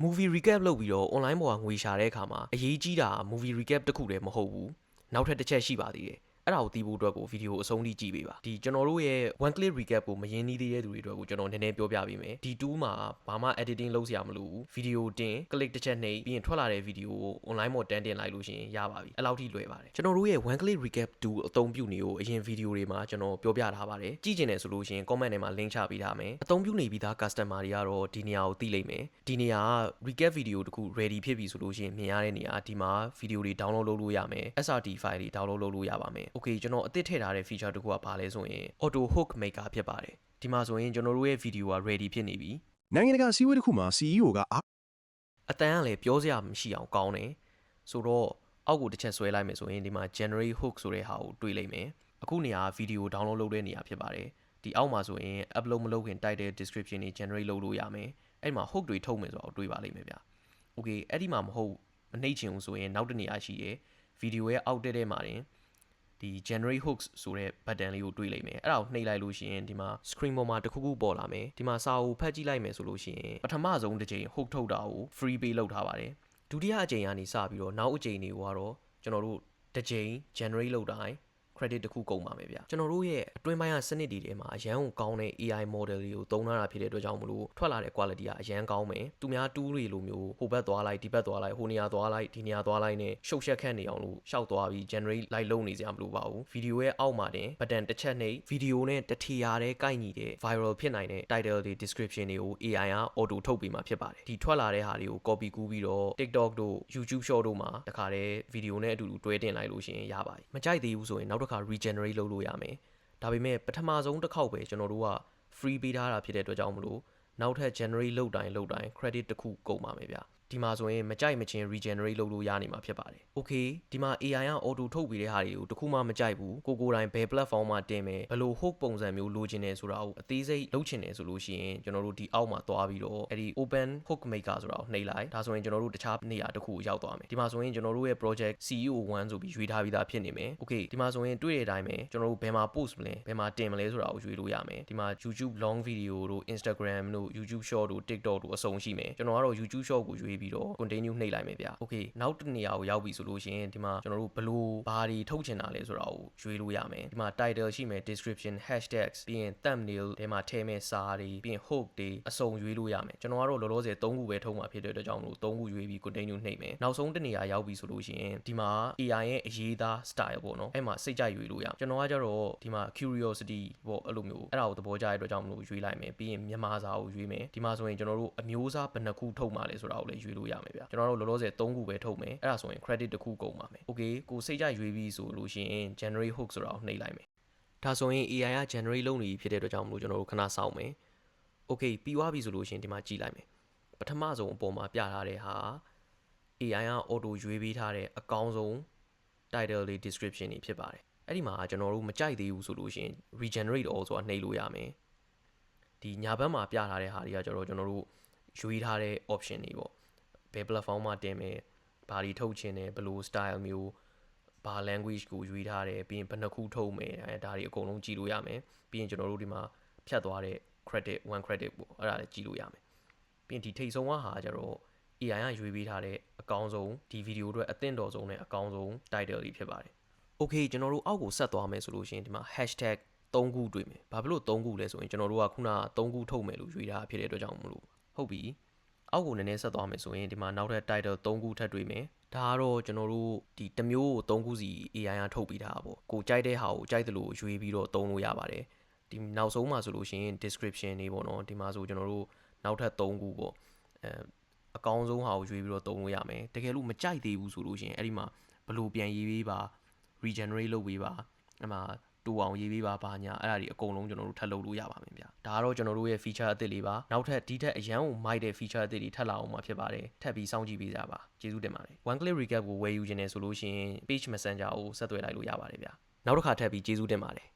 movie recap လုပ်ပြီးတော့ online ပေါ်ကငွေရှာတဲ့အခါမှာအရေးကြီးတာ movie recap တစ်ခုတည်းမဟုတ်ဘူးနောက်ထပ်တစ်ချက်ရှိပါသေးတယ်အဲ့ဒါကိုသိဖို့အတွက်ကိုဗီဒီယိုအဆုံးထိကြည့်ပေးပါဒီကျွန်တော်တို့ရဲ့ one click recap ကိုမရင်းနှီးသေးတဲ့သူတွေအတွက်ကိုကျွန်တော်နည်းနည်းပြောပြပေးမယ်ဒီ tool မှာဘာမှ editing လုပ်စရာမလိုဘူးဗီဒီယိုတင် click တစ်ချက်နှိပ်ပြီးရင်ထွက်လာတဲ့ဗီဒီယိုကို online ပေါ်တန်းတင်လိုက်လို့ရှိရင်ရပါပြီအဲ့လောက်ထိလွယ်ပါတယ်ကျွန်တော်တို့ရဲ့ one click recap tool အသုံးပြုနေကိုအရင်ဗီဒီယိုတွေမှာကျွန်တော်ပြောပြထားပါတယ်ကြည့်ချင်တယ်ဆိုလို့ရှိရင် comment ထဲမှာ link ချပေးထားမယ်အသုံးပြုနေပြီးသား customer တွေကတော့ဒီနေရာကိုသိလိမ့်မယ်ဒီနေရာက recap ဗီဒီယိုတစ်ခု ready ဖြစ်ပြီဆိုလို့ရှိရင်မြင်ရတဲ့နေရာဒီမှာဗီဒီယိုတွေ download လုပ်လို့ရမယ် SRT file တွေ download လုပ်လို့ရပါမယ် okay ကျွန်တော်အသစ်ထည့်ထားတဲ့ feature တစ်ခုကဘာလဲဆိုရင် auto hook maker ဖြစ်ပါတယ်ဒီမှာဆိုရင်ကျွန်တော်တို့ရဲ့ဗီဒီယိုက ready ဖြစ်နေပြီနိုင်ငံတကာစီးပွားရေးတစ်ခုမှာ CEO ကအတန်ကလည်းပြောစရာမရှိအောင်ကောင်းတယ်ဆိုတော့အောက်ကိုတစ်ချက်ဆွဲလိုက်မယ်ဆိုရင်ဒီမှာ generate hook ဆိုတဲ့ဟာကိုတွေ့လိမ့်မယ်အခုနေရာဗီဒီယို download လုပ်တဲ့နေရာဖြစ်ပါတယ်ဒီအောက်မှာဆိုရင် upload မလုပ်ခင် title description တွေ generate လုပ်လို့ရမယ်အဲ့မှာ hook တွေထုတ်မယ်ဆိုတော့တွေ့ပါလိမ့်မယ်ဗျ okay အဲ့ဒီမှာမဟုတ်မနှိပ်ချင်ဘူးဆိုရင်နောက်တစ်နေရာရှိတယ်ဗီဒီယိုရဲ့အောက်တဲ့မှာတင်ဒီ generate hooks ဆိုတဲ့ button လေးကိုတွေ့လိမ့်မယ်အဲ့ဒါကိုနှိပ်လိုက်လို့ရှိရင်ဒီမှာ screen ပေါ်မှာတစ်ခုခုပေါ်လာမယ်ဒီမှာစာအုပ်ဖတ်ကြည့်လိုက်မယ်ဆိုလို့ရှိရင်ပထမဆုံးတစ်ချိန် hook ထုတ်တာကို free pay လုပ်ထားပါတယ်ဒုတိယအချိန်ကနေစပြီးတော့နောက်အချိန်တွေကတော့ကျွန်တော်တို့တစ်ချိန် generate လုပ်တိုင်း credit တစ်ခုကုန်ပါမယ်ဗျကျွန်တော်တို့ရဲ့အတွင်းပိုင်းကစနစ်တွေထဲမှာအရန်ကိုကောင်းတဲ့ AI model တွေကိုသုံးထားတာဖြစ်တဲ့အတွက်ကြောင့်မလို့ထွက်လာတဲ့ quality ကအရန်ကောင်းမယ်သူများ tool တွေလိုမျိုးဟိုဘက်သွားလိုက်ဒီဘက်သွားလိုက်ဟိုနေရာသွားလိုက်ဒီနေရာသွားလိုက်နဲ့ရှုပ်ရှက်ခက်နေအောင်လို့ရှောက်သွားပြီး generate လိုက်လုပ်နေစရာမလိုပါဘူးဗီဒီယိုရဲ့အောက်မှာတင် button တစ်ချက်နှိပ်ဗီဒီယိုနဲ့တထီရာတဲ့ကိုက်ညီတဲ့ viral ဖြစ်နိုင်တဲ့ title တွေ description တွေကို AI က auto ထုတ်ပေးမှာဖြစ်ပါတယ်ဒီထွက်လာတဲ့ဟာတွေကို copy ကူးပြီးတော့ TikTok တို့ YouTube Short တို့မှာတခါတည်းဗီဒီယိုနဲ့အတူတူတွဲတင်လိုက်လို့ရှိရင်ရပါတယ်မကြိုက်သေးဘူးဆိုရင်နောက်တစ်ခါ regenerate လုပ်လို့ရမယ်ဒါပေမဲ့ပထမဆုံးတစ်ခေါက်ပဲကျွန်တော်တို့က free ပေးထားတာဖြစ်တဲ့အတွက်ကြောင့်မလို့နောက်ထပ် generate လုပ်တိုင်း credit တစ်ခုကုန်ပါမယ်ဗျဒီမှာဆိုရင်မကြိုက်မချင်း regenerate လုပ်လို့ရနေမှာဖြစ်ပါတယ် okay ဒီမှာ AI က auto ထုတ်ပေးတဲ့ဟာတွေကိုတခုမှမကြိုက်ဘူးကိုယ်တိုင်ဘယ် platform မှာတင်မယ်ဘယ်လို hook ပုံစံမျိုးလိုချင်တယ်ဆိုတာကိုအသေးစိတ်လုပ်ချင်တယ်ဆိုလို့ရှိရင်ကျွန်တော်တို့ဒီအောက်မှာသွားပြီးတော့အဲ့ဒီ open hook maker ဆိုတာကိုနှိပ်လိုက်ဒါဆိုရင်ကျွန်တော်တို့တခြားနေရာတစ်ခုကိုရောက်သွားမယ်ဒီမှာဆိုရင်ကျွန်တော်တို့ရဲ့ project CEO1 ဆိုပြီးရွေးထားပြီးသားဖြစ်နေမယ် okay ဒီမှာဆိုရင်တွေ့တဲ့အတိုင်းပဲကျွန်တော်တို့ဘယ်မှာ post မလဲဘယ်မှာတင်မလဲဆိုတာကိုရွေးလို့ရမယ်ဒီမှာ YouTube long video တို့ Instagram တို့ YouTube short တို့ TikTok တို့အစုံရှိမယ်ကျွန်တော်ကတော့ YouTube short ကိုရွေးပြီးတော့ continue နှိပ်လိုက်မယ်ဗျ okay နောက်တစ်နေရာကိုရောက်ပြီဆိုလို့ရှိရင်ဒီမှာကျွန်တော်တို့ဘယ်လိုဘာတွေထုတ်ချင်တာလဲဆိုတာကိုရွေးလို့ရမယ်ဒီမှာ title ရှိမယ် description hashtags ပြီးရင် thumbnail ထဲမှာထည့်မဲ့စာတွေပြီးရင် hook တွေအစုံရွေးလို့ရမယ်ကျွန်တော်ကတော့လောလောဆယ်3ခုပဲထုတ်မှာဖြစ်တဲ့အတွက်ကြောင့်မလို့3ခုရွေးပြီး continue နှိပ်မယ်နောက်ဆုံးတစ်နေရာရောက်ပြီဆိုလို့ရှိရင်ဒီမှာ AI ရဲ့အရေးသား style ပေါ့နော်အဲ့မှာစိတ်ကြိုက်ရွေးလို့ရကျွန်တော်ကကြတော့ဒီမှာ curiosity ပေါ့အဲ့လိုမျိုးအဲ့ဒါကိုသဘောကျတဲ့အတွက်ကြောင့်မလို့ရွေးလိုက်မယ်ပြီးရင်မြန်မာစာကိုရွေးမယ်ဒီမှာဆိုရင်ကျွန်တော်တို့အမျိုးအစားဘယ်နှခုထုတ်မှာလဲဆိုတာကိုလည်းရွေးလို့ရမယ်ဗျကျွန်တော်တို့လောလောဆယ်3ခုပဲထုတ်မယ်အဲ့ဒါဆိုရင် credit တစ်ခုကုန်ပါမယ် okay ကိုစိတ်ကြရွေးပြီးဆိုလို့ရှိရင် generate hook ဆိုတာကိုနှိပ်လိုက်မယ်ဒါဆိုရင် AI က generate လုပ်နေပြီဖြစ်တဲ့အတွက်ကြောင့်မလို့ကျွန်တော်တို့ခဏစောင့်မယ် okay ပြီးသွားပြီဆိုလို့ရှိရင်ဒီမှာကြည့်လိုက်မယ်ပထမဆုံးအပေါ်မှာပြထားတဲ့ဟာ AI က auto ရွေးပေးထားတဲ့အကောင်းဆုံး title တွေ description တွေဖြစ်ပါတယ်အဲ့ဒီမှာကျွန်တော်တို့မကြိုက်သေးဘူးဆိုလို့ရှိရင် regenerate all ဆိုတာနှိပ်လို့ရမယ်ဒီညာဘက်မှာပြထားတဲ့ဟာတွေကကျွန်တော်တို့ရွေးထားတဲ့ option တွေပေါ့ဘယ် platform မှာတင်မယ်ဘာတွေထုတ်ချင်တယ်ဘယ်လို style မျိုးဘာ language ကိုရွေးထားတယ်ပြီးရင်ဘယ်နှခုထုတ်မယ်ဒါတွေအကုန်လုံးကြည့်လို့ရမယ်ပြီးရင်ကျွန်တော်တို့ဒီမှာဖြတ်သွားတဲ့ credit 1 credit ပေါ့အဲ့ဒါလည်းကြည့်လို့ရမယ်ပြီးရင်ဒီထိတ်ဆုံးဟာကျတော့ AI ကရွေးပေးထားတဲ့အကောင်းဆုံးဒီဗီဒီယိုအတွက်အသင့်တော်ဆုံးနဲ့အကောင်းဆုံး title တွေဖြစ်ပါတယ် okay ကျွန်တော်တို့အောက်ကိုဆက်သွားမယ်ဆိုလို့ရှိရင်ဒီမှာ hashtag 3ခုတွေ့မယ်ဘာဖြစ်လို့3ခုလဲဆိုရင်ကျွန်တော်တို့ကခုန3ခုထုတ်မယ်လို့ရွေးထားဖြစ်တဲ့အတွက်ကြောင့်မလို့ဟုတ်ပြီအောက်ကိုနည်းနည်းဆက်သွားမယ်ဆိုရင်ဒီမှာနောက်ထပ် title 3ခုထပ်တွေ့မယ်ဒါကတော့ကျွန်တော်တို့ဒီတစ်မျိုးကို3ခုစီ AI ကထုတ်ပေးတာပေါ့ကိုကြိုက်တဲ့ဟာကိုကြိုက်တယ်လို့ရွေးပြီးတော့သုံးလို့ရပါတယ်ဒီနောက်ဆုံးမှာဆိုလို့ရှိရင် description တွေပေါ့နော်ဒီမှာဆိုကျွန်တော်တို့နောက်ထပ်3ခုပေါ့အကောင်းဆုံးဟာကိုရွေးပြီးတော့သုံးလို့ရမယ်တကယ်လို့မကြိုက်သေးဘူးဆိုလို့ရှိရင်အဲ့ဒီမှာဘယ်လိုပြန်ရေးပေးပါ regenerate လုပ်ပေးပါအဲ့မှာတူအောင်ရေးပေးပါဘာညာအဲ့ဒါတွေအကုန်လုံးကျွန်တော်တို့ထပ်လုပ်လို့ရပါမယ်ဗျာဒါကတော့ကျွန်တော်တို့ရဲ့ feature အသစ်လေးပါနောက်ထပ်ဒီထက်အရန်ကိုမိုက်တဲ့ feature အသစ်တွေထပ်လာအောင်မှာဖြစ်ပါတယ်ထပ်ပြီးစောင့်ကြည့်ပေးကြပါကျေးဇူးတင်ပါတယ် one click recap ကိုဝယ်ယူခြင်းနဲ့ဆိုလို့ရှိရင် page messenger ကိုဆက်သွယ်လိုက်လို့ရပါတယ်ဗျာနောက်တစ်ခါထပ်ပြီးကျေးဇူးတင်ပါတယ်